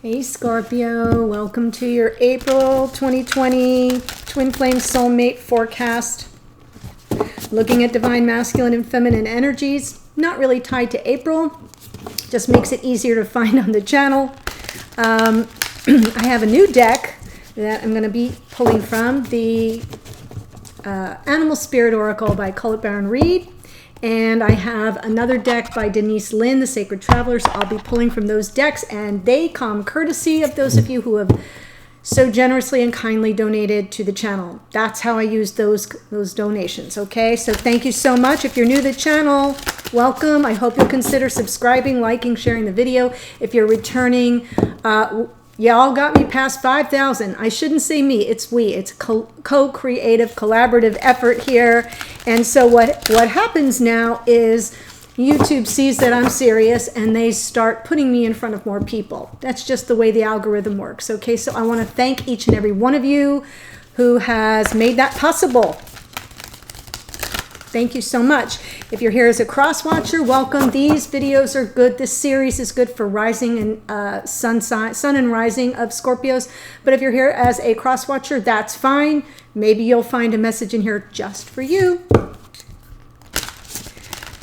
Hey Scorpio, welcome to your April 2020 Twin Flame Soulmate forecast. Looking at divine masculine and feminine energies, not really tied to April, just makes it easier to find on the channel. I have a new deck that I'm going to be pulling from, the Animal Spirit Oracle by Colette Baron Reed. And I have another deck by Denise Lynn, the Sacred Travelers. I'll be pulling from those decks, and they come courtesy of those of you who have so generously and kindly donated to the channel. That's how I use those donations, okay? So thank you so much. If you're new to the channel, welcome. I hope you'll consider subscribing, liking, sharing the video. If you're returning, y'all got me past 5,000. I shouldn't say me, it's we. It's co-creative, collaborative effort here. And so what happens now is YouTube sees that I'm serious and they start putting me in front of more people. That's just the way the algorithm works. Okay, so I want to thank each and every one of you who has made that possible. Thank you so much. If you're here as a cross watcher, welcome. These videos are good. This series is good for rising and sun and rising of Scorpios. But if you're here as a cross watcher, that's fine. Maybe you'll find a message in here just for you.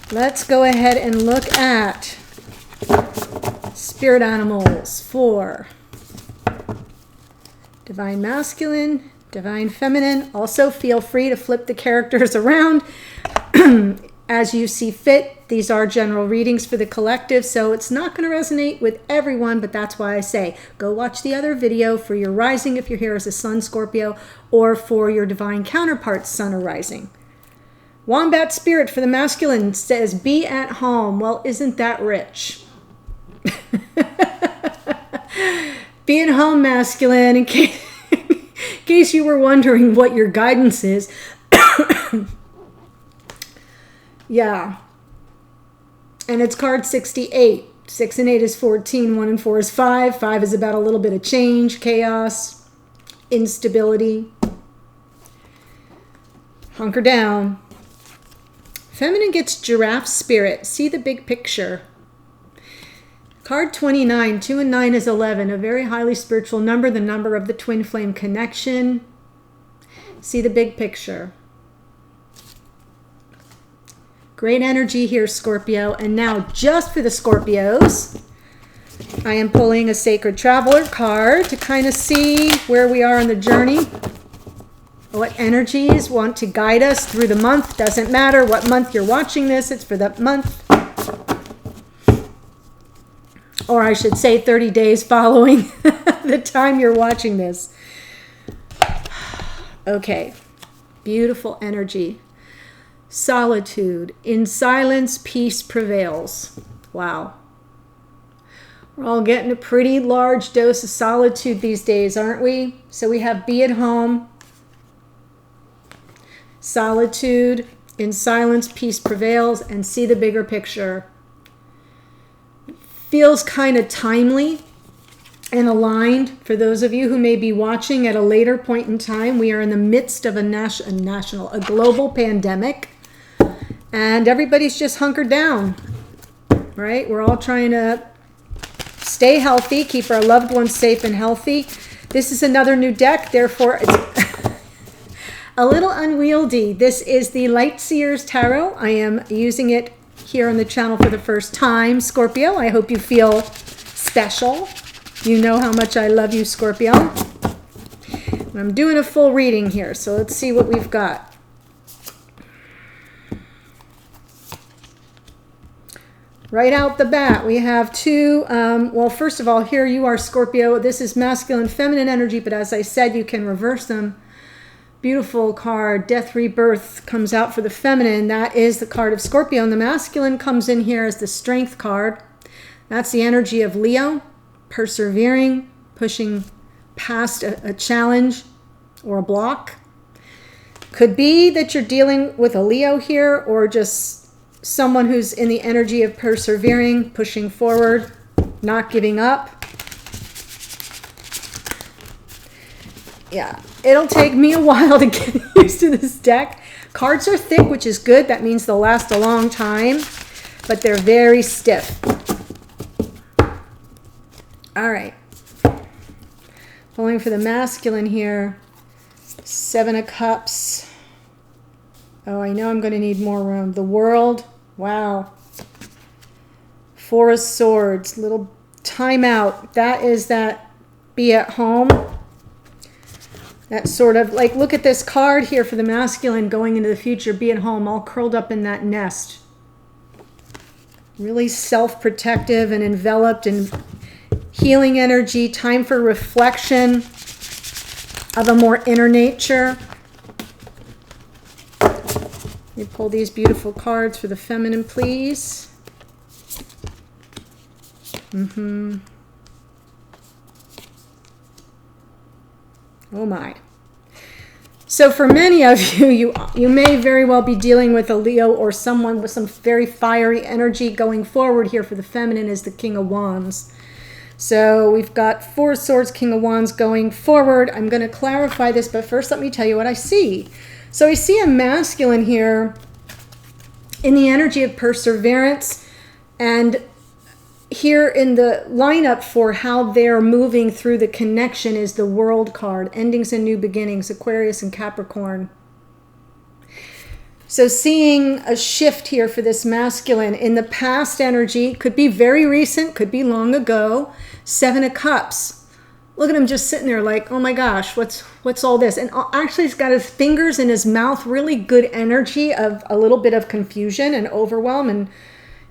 Let's go ahead and look at spirit animals for divine masculine, divine feminine. Also, feel free to flip the characters around as you see fit. These are general readings for the collective, so it's not going to resonate with everyone, but that's why I say go watch the other video for your rising if you're here as a Sun Scorpio, or for your divine counterpart Sun or rising. Wombat Spirit for the masculine says, be at home. Well, isn't that rich? Be at home, masculine, in case you were wondering what your guidance is. Yeah. And it's card 68. 6 and 8 is 14. 1 and 4 is 5. 5 is about a little bit of change, chaos, instability. Hunker down. Feminine gets giraffe spirit. See the big picture. Card 29. 2 and 9 is 11. A very highly spiritual number. The number of the twin flame connection. See the big picture. Great energy here, Scorpio. And now, just for the Scorpios, I am pulling a Sacred Traveler card to kind of see where we are on the journey. What energies want to guide us through the month. Doesn't matter what month you're watching this. It's for that month. Or I should say 30 days following the time you're watching this. Okay. Beautiful energy. Solitude. In silence, peace prevails. Wow. We're all getting a pretty large dose of solitude these days, aren't we? So we have be at home. Solitude. In silence, peace prevails. And see the bigger picture. Feels kind of timely and aligned for those of you who may be watching at a later point in time. We are in the midst of a global pandemic. And everybody's just hunkered down, right? We're all trying to stay healthy, keep our loved ones safe and healthy. This is another new deck, therefore it's a little unwieldy. This is the Lightseers Tarot. I am using it here on the channel for the first time. Scorpio, I hope you feel special. You know how much I love you, Scorpio. I'm doing a full reading here, so let's see what we've got. Right out the bat, we have two, well, first of all, here you are, Scorpio. This is masculine, feminine energy, but as I said, you can reverse them. Beautiful card. Death Rebirth comes out for the feminine. That is the card of Scorpio. And the masculine comes in here as the Strength card. That's the energy of Leo. Persevering, pushing past a challenge or a block. Could be that you're dealing with a Leo here, or just someone who's in the energy of persevering, pushing forward, not giving up. Yeah, it'll take me a while to get used to this deck. Cards are thick, which is good. That means they'll last a long time, but they're very stiff. All right. Pulling for the masculine here. 7 of Cups. Oh, I know I'm going to need more room. The World. Wow. 4 of Swords. Little timeout. That is that be at home. That sort of like, look at this card here for the masculine going into the future. Be at home, all curled up in that nest. Really self-protective and enveloped in healing energy. Time for reflection of a more inner nature. You pull these beautiful cards for the feminine, please. Oh my. So for many of you, you may very well be dealing with a Leo or someone with some very fiery energy. Going forward here for the feminine is the King of Wands. So we've got 4 of Swords, King of Wands going forward. I'm going to clarify this, but first let me tell you what I see. So I see a masculine here in the energy of perseverance, and here in the lineup for how they're moving through the connection is the World card, endings and new beginnings, Aquarius and Capricorn. So seeing a shift here for this masculine in the past energy, could be very recent, could be long ago. 7 of Cups. Look at him just sitting there like, oh my gosh, what's all this? And actually he's got his fingers in his mouth, really good energy of a little bit of confusion and overwhelm and,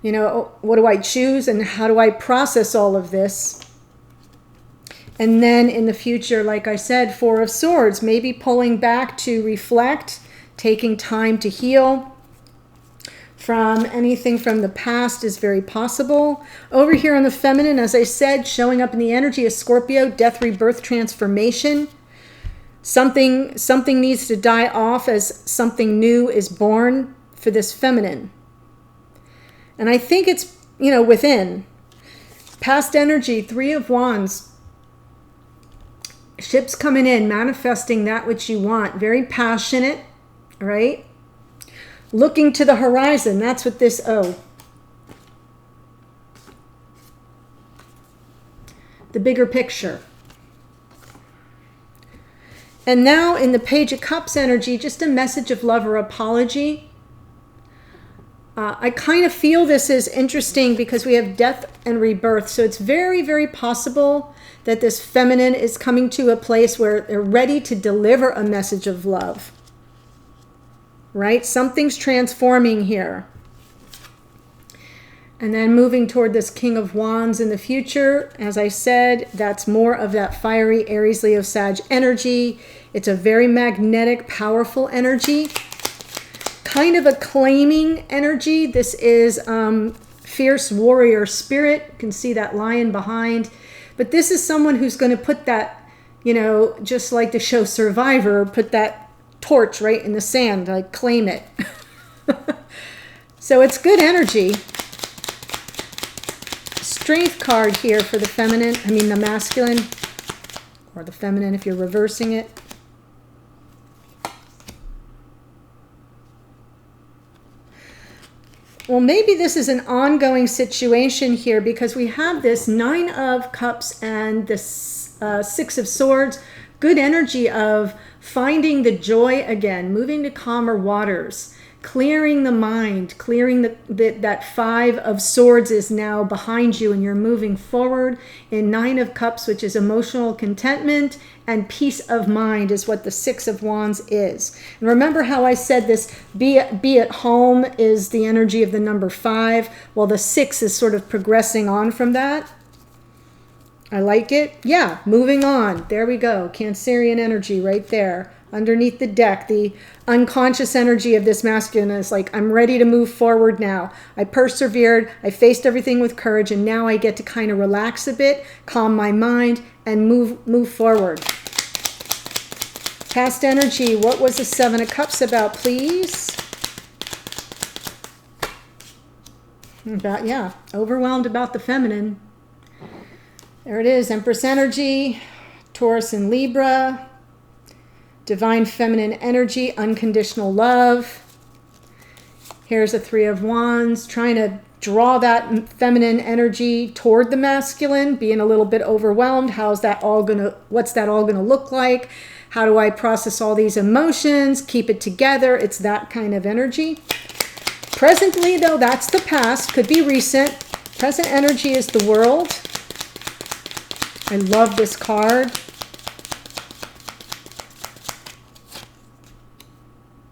you know, what do I choose and how do I process all of this? And then in the future, like I said, 4 of Swords, maybe pulling back to reflect, taking time to heal from anything from the past is very possible. Over here on the feminine, as I said, showing up in the energy of Scorpio, death, rebirth, transformation. Something needs to die off as something new is born for this feminine. And I think it's, you know, within. Past energy, 3 of Wands. Ships coming in, manifesting that which you want. Very passionate, right? Looking to the horizon. That's what this, the bigger picture. And now in the Page of Cups energy, just a message of love or apology. I kind of feel this is interesting because we have death and rebirth. So it's very, very possible that this feminine is coming to a place where they're ready to deliver a message of love. Right? Something's transforming here. And then moving toward this King of Wands in the future. As I said, that's more of that fiery Aries, Leo, Sag energy. It's a very magnetic, powerful energy. Kind of a claiming energy. This is fierce warrior spirit. You can see that lion behind. But this is someone who's going to put that, you know, just like the show Survivor, put that torch right in the sand, like claim it. So it's good energy. Strength card here for the feminine, the masculine, or the feminine if you're reversing it. Well, maybe this is an ongoing situation here because we have this 9 of Cups and this 6 of Swords. Good energy of finding the joy again, moving to calmer waters, clearing the mind, clearing that 5 of Swords is now behind you and you're moving forward. In 9 of Cups, which is emotional contentment and peace of mind, is what the 6 of Wands is. And remember how I said this, be at home is the energy of the number 5. Well, the 6 is sort of progressing on from that. I like it. Yeah, moving on. There we go. Cancerian energy right there. Underneath the deck, the unconscious energy of this masculine is like, I'm ready to move forward now. I persevered. I faced everything with courage, and now I get to kind of relax a bit, calm my mind, and move forward. Past energy. What was the 7 of Cups about, please? Overwhelmed about the feminine. There it is, Empress energy, Taurus and Libra, divine feminine energy, unconditional love. Here's a 3 of Wands, trying to draw that feminine energy toward the masculine, being a little bit overwhelmed. What's that all gonna look like? How do I process all these emotions, keep it together? It's that kind of energy. Presently, though, that's the past, could be recent. Present energy is the World. I love this card.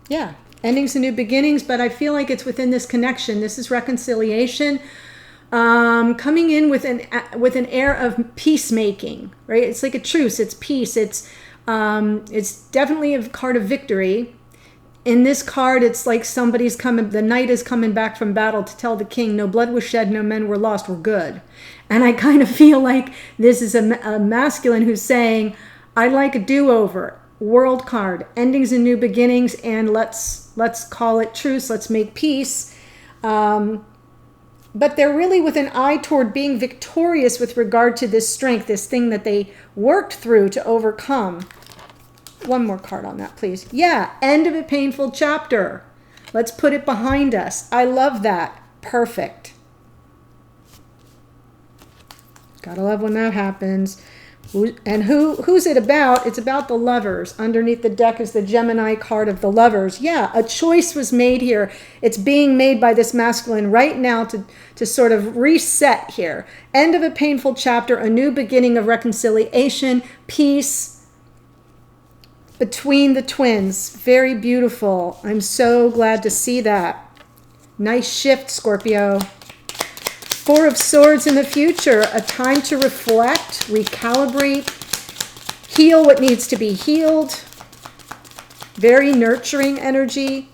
Yeah, endings and new beginnings, but I feel like it's within this connection. This is reconciliation, coming in with an air of peacemaking, right? It's like a truce. It's peace. It's definitely a card of victory. In this card, it's like somebody's coming. The knight is coming back from battle to tell the king, "No blood was shed, no men were lost. We're good." And I kind of feel like this is a masculine who's saying, "I'd like a do-over." World card, endings and new beginnings, and let's call it truce. Let's make peace. But they're really with an eye toward being victorious with regard to this strength, this thing that they worked through to overcome. One more card on that, please. Yeah, end of a painful chapter. Let's put it behind us. I love that. Perfect. Gotta love when that happens. And who's it about? It's about the Lovers. Underneath the deck is the Gemini card of the Lovers. Yeah, a choice was made here. It's being made by this masculine right now to sort of reset here. End of a painful chapter, a new beginning of reconciliation, peace between the twins. Very beautiful. I'm so glad to see that. Nice shift, Scorpio. Four of Swords in the future, a time to reflect, recalibrate, heal what needs to be healed. Very nurturing energy.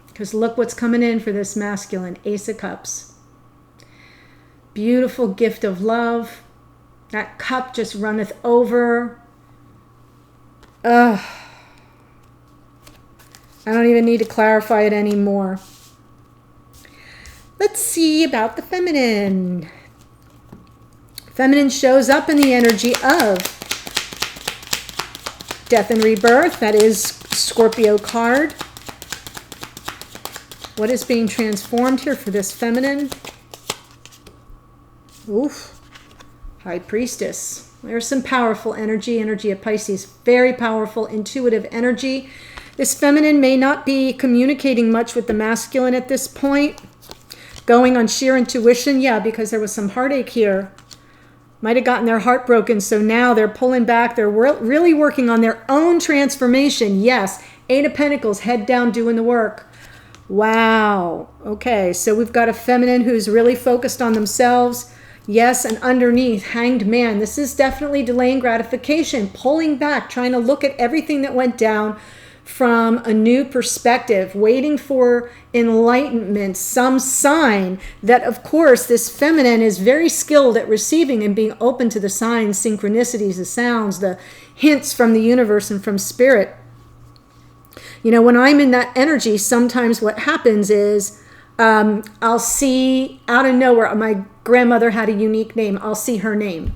Because look what's coming in for this masculine, Ace of Cups. Beautiful gift of love. That cup just runneth over. Ugh. I don't even need to clarify it anymore. Let's see about the feminine. Feminine shows up in the energy of death and rebirth. That is Scorpio card. What is being transformed here for this feminine? Oof. High Priestess. There's some powerful energy of Pisces. Very powerful, intuitive energy. This feminine may not be communicating much with the masculine at this point. Going on sheer intuition, yeah, because there was some heartache here. Might have gotten their heart broken, so now they're pulling back. They're really working on their own transformation. Yes, Eight of Pentacles, head down, doing the work. Wow. Okay, so we've got a feminine who's really focused on themselves. Yes, and underneath, Hanged Man. This is definitely delaying gratification, pulling back, trying to look at everything that went down from a new perspective, waiting for enlightenment, some sign that, of course, this feminine is very skilled at receiving and being open to the signs, synchronicities, the sounds, the hints from the universe and from spirit. You know, when I'm in that energy, sometimes what happens is I'll see out of nowhere, my grandmother had a unique name. I'll see her name.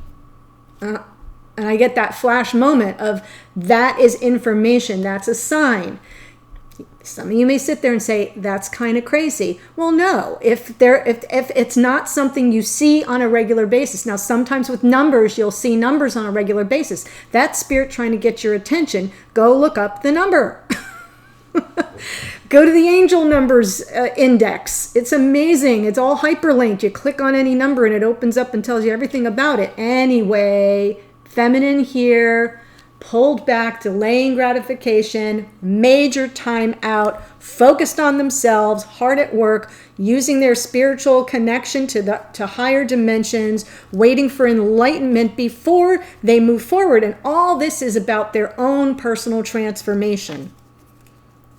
And I get that flash moment of that is information. That's a sign. Some of you may sit there and say, that's kind of crazy. Well, no, if it's not something you see on a regular basis. Now, sometimes with numbers, you'll see numbers on a regular basis. That's spirit trying to get your attention. Go look up the number. Go to the angel numbers index. It's amazing. It's all hyperlinked. You click on any number and it opens up and tells you everything about it. Anyway, feminine here, pulled back, delaying gratification, major time out, focused on themselves, hard at work, using their spiritual connection to higher dimensions, waiting for enlightenment before they move forward. And all this is about their own personal transformation.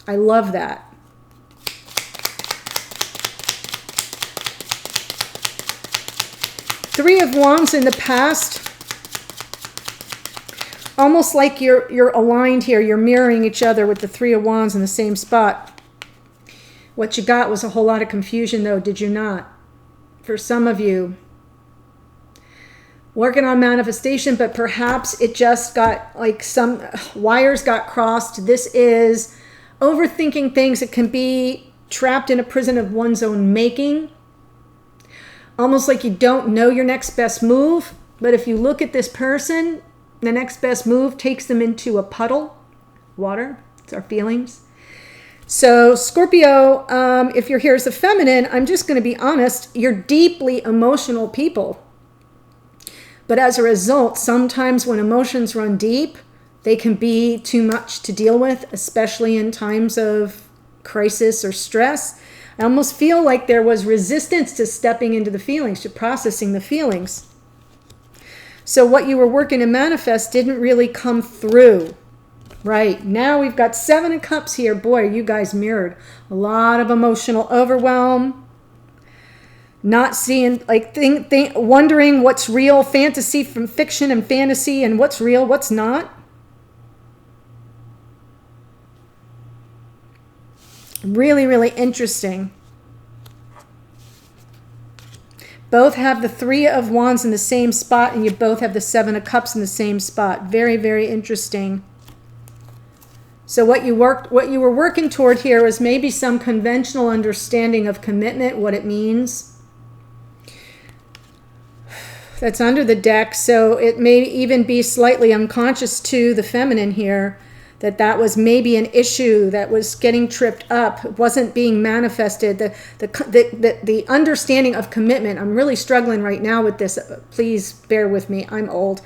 I love that. Three of Wands in the past. Almost like you're aligned here. You're mirroring each other with the Three of Wands in the same spot. What you got was a whole lot of confusion, though, did you not? For some of you. Working on manifestation, but perhaps it just got like some wires got crossed. This is overthinking things. It can be trapped in a prison of one's own making. Almost like you don't know your next best move. But if you look at this person, the next best move takes them into a puddle. Water, it's our feelings. So Scorpio, if you're here as a feminine, I'm just going to be honest, you're deeply emotional people. But as a result, sometimes when emotions run deep, they can be too much to deal with, especially in times of crisis or stress. I almost feel like there was resistance to stepping into the feelings, to processing the feelings. So what you were working to manifest didn't really come through. Right, now we've got 7 of Cups here. Boy, you guys mirrored. A lot of emotional overwhelm. Not seeing, like, wondering what's real, fantasy from fiction and fantasy, and what's real, what's not. Really, really interesting. Both have the 3 of Wands in the same spot, and you both have the 7 of Cups in the same spot. Very, very interesting. So what you were working toward here was maybe some conventional understanding of commitment, what it means. That's under the deck, so it may even be slightly unconscious to the feminine here, that was maybe an issue that was getting tripped up. It wasn't being manifested. The understanding of commitment. I'm really struggling right now with this. Please bear with me. I'm old.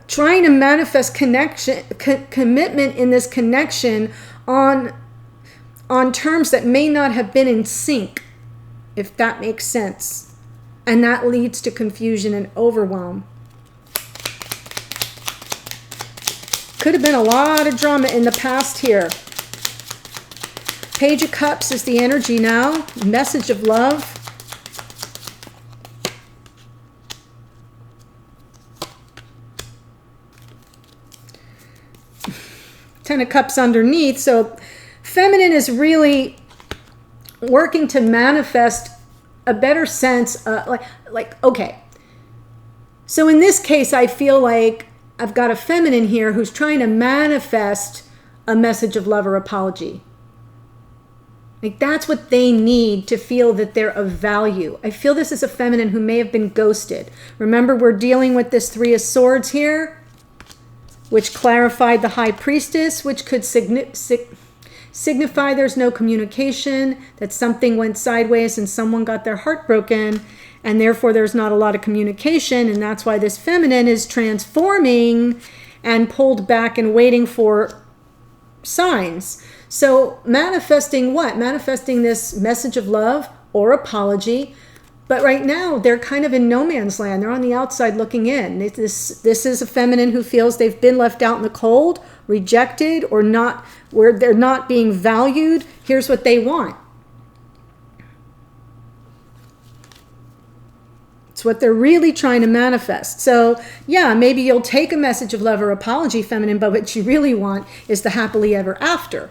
Trying to manifest connection, commitment in this connection on terms that may not have been in sync, if that makes sense. And that leads to confusion and overwhelm. Could have been a lot of drama in the past here. Page of Cups is the energy now. Message of love. Ten of Cups underneath. So feminine is really working to manifest a better sense, okay. So in this case, I feel like I've got a feminine here who's trying to manifest a message of love or apology. Like that's what they need to feel that they're of value. I feel this is a feminine who may have been ghosted. Remember, we're dealing with this 3 of Swords here, which clarified the High Priestess, which could signify there's no communication, that something went sideways and someone got their heart broken, and therefore there's not a lot of communication, and that's why this feminine is transforming and pulled back and waiting for signs. So manifesting what? Manifesting this message of love or apology. But right now, they're kind of in no man's land. They're on the outside looking in. This is a feminine who feels they've been left out in the cold, rejected, or not, where they're not being valued. Here's what they want. It's what they're really trying to manifest. So yeah, maybe you'll take a message of love or apology, feminine, but what you really want is the happily ever after.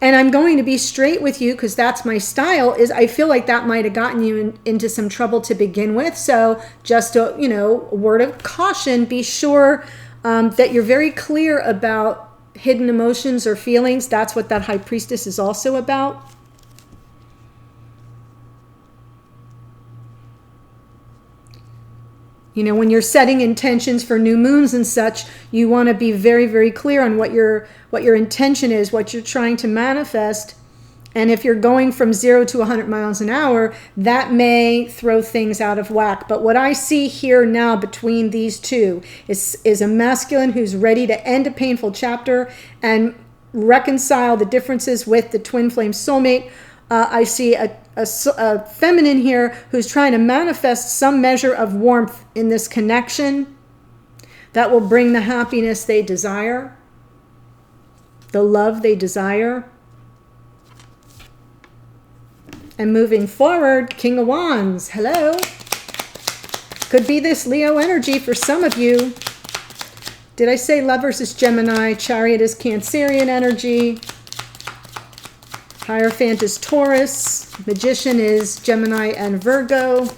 And I'm going to be straight with you because that's my style, is I feel like that might have gotten you into some trouble to begin with. So just a word of caution, be sure that you're very clear about hidden emotions or feelings. That's what that High Priestess is also about. When you're setting intentions for new moons and such, you want to be very, very clear on what your intention is, what you're trying to manifest. And if you're going from 0 to 100 miles an hour, that may throw things out of whack. But what I see here now between these two is a masculine who's ready to end a painful chapter and reconcile the differences with the twin flame soulmate. I see a feminine here who's trying to manifest some measure of warmth in this connection that will bring the happiness they desire, the love they desire. And moving forward, King of Wands, hello. Could be this Leo energy for some of you. Did I say Lovers is Gemini, Chariot is Cancerian energy, Hierophant is Taurus, Magician is Gemini and Virgo,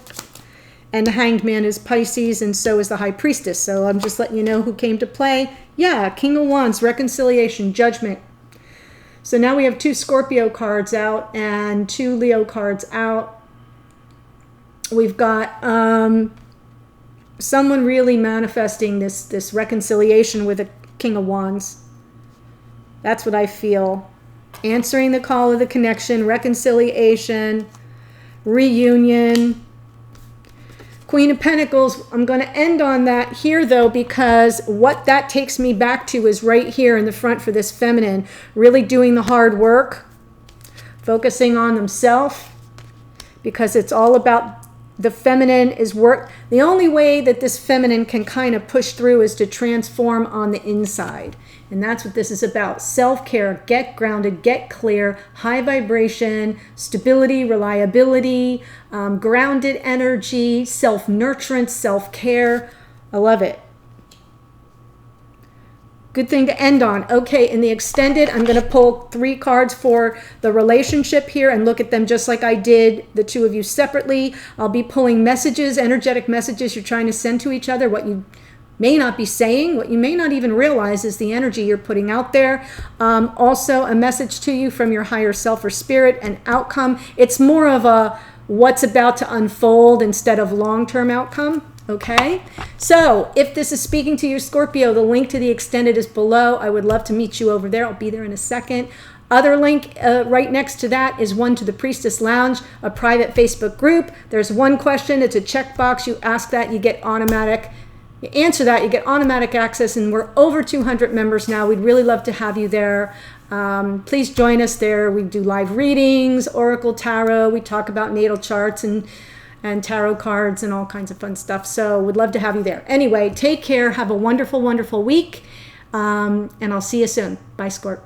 and the Hanged Man is Pisces, and so is the High Priestess. So I'm just letting you know who came to play. Yeah, King of Wands, reconciliation, judgment. So now we have 2 Scorpio cards out and 2 Leo cards out. We've got someone really manifesting this reconciliation with a King of Wands. That's what I feel. Answering the call of the connection, reconciliation, reunion. Queen of Pentacles, I'm going to end on that here though, because what that takes me back to is right here in the front for this feminine, really doing the hard work, focusing on themselves, because it's all about the feminine is work. The only way that this feminine can kind of push through is to transform on the inside. And that's what this is about. Self-care, get grounded, get clear, high vibration, stability, reliability, grounded energy, self-nurturance, self-care. I love it. Good thing to end on. Okay, in the extended, I'm going to pull 3 cards for the relationship here and look at them just like I did the 2 of you separately. I'll be pulling messages, energetic messages you're trying to send to each other, what you may not be saying, what you may not even realize is the energy you're putting out there. Also, a message to you from your higher self or spirit, an outcome. It's more of a what's about to unfold instead of long-term outcome. Okay, so if this is speaking to you, Scorpio, the link to the extended is below. I would love to meet you over there. I'll be there in a second. Other link right next to that is one to the Priestess Lounge, a private Facebook group. There's one question. It's a checkbox. You ask that, you get automatic. You answer that, you get automatic access, and we're over 200 members now. We'd really love to have you there. Please join us there. We do live readings, Oracle Tarot. We talk about natal charts and tarot cards and all kinds of fun stuff. So we'd love to have you there. Anyway, take care. Have a wonderful, wonderful week. And I'll see you soon. Bye, Scorp.